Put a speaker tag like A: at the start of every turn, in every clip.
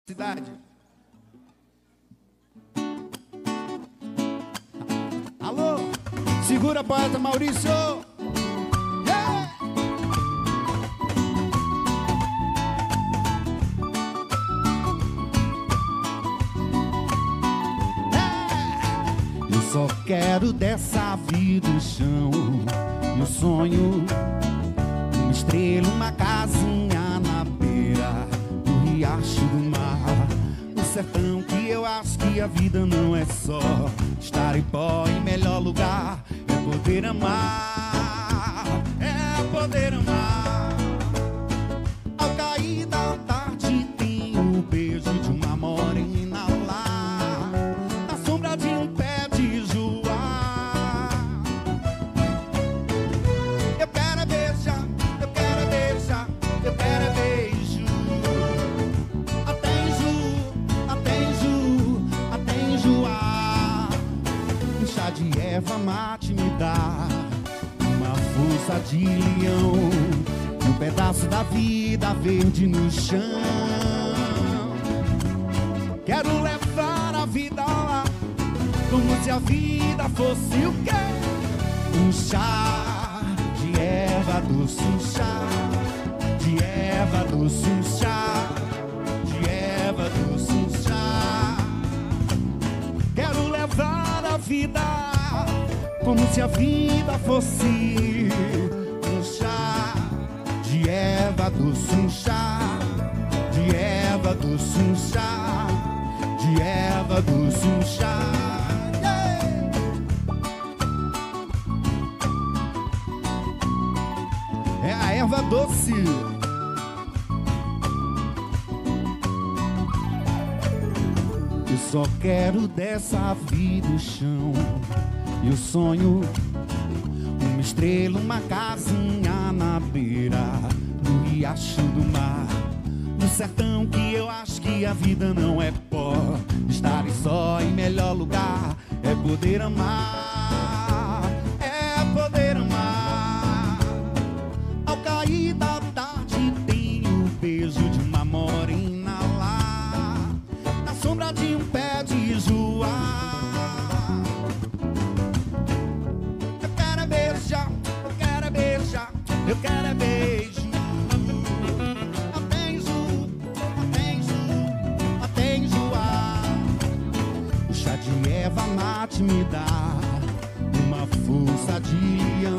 A: Cidade. Alô, segura, poeta Maurício. Yeah! Eu só quero dessa vida o chão e o sonho, uma estrela, uma casinha na beira do riacho do mar, no sertão, que eu acho que a vida não é só estar em pó. Em melhor lugar é poder amar, é poder amar. Ao cair da tarde tem o beijo de uma morena lá, na sombra de um pé de joá. Eu quero é beijar, eu quero é beijar, eu quero é beijo. Um chá de erva mate me dá uma força de leão, um pedaço da vida verde no chão. Quero levar a vida lá, como se a vida fosse o quê? Um chá de erva doce, um chá de erva doce, um chá de erva doce, um chá. Quero levar a vida como se a vida fosse um chá de erva doce, um chá de erva doce, um chá de erva doce, um chá. Yeah! É a erva doce. Eu só quero dessa vida o chão e o sonho, uma estrela, uma casinha na beira do riacho do mar, no sertão, que eu acho que a vida não é pó. Estar só em melhor lugar é poder amar, é poder amar. Ao cair da tarde tem o beijo de uma morena lá, na sombra de um pé de joá. Eu quero é beijar, eu quero é beijar, eu quero é beijo. O chá de erva mate me dá uma força de leão,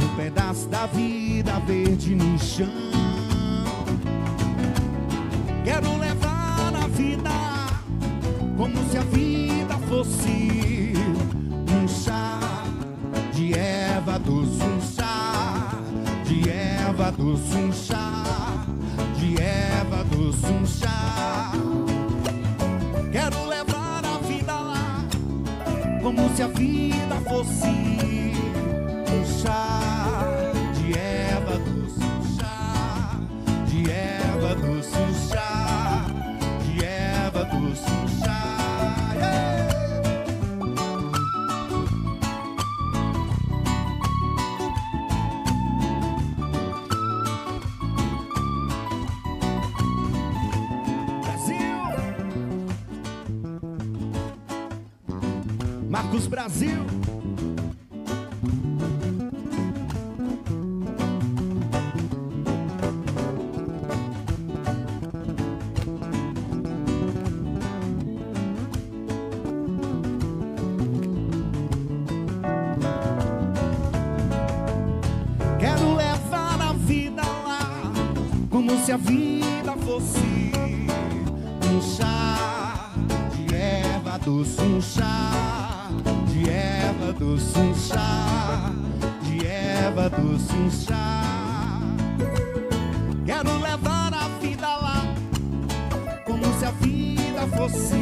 A: um pedaço da vida verde no chão. Quero levar a vida como se a vida fosse um chá de erva doce, um chá de erva doce, um chá de erva doce, um chá. Quero levar a vida lá como se a vida fosse um chá de erva doce, um chá de erva doce, um chá de erva doce, um chá. Yeah! Marcos Brasil. Quero levar a vida lá como se a vida fosse um chá de erva doce, um chá de erva doce, um chá de erva doce, um chá. Quero levar a vida lá como se a vida fosse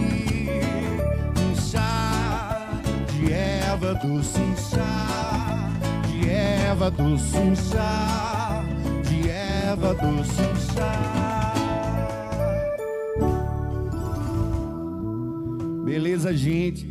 A: um chá de erva doce, um chá de erva doce, um chá de erva doce, um chá. Beleza, gente?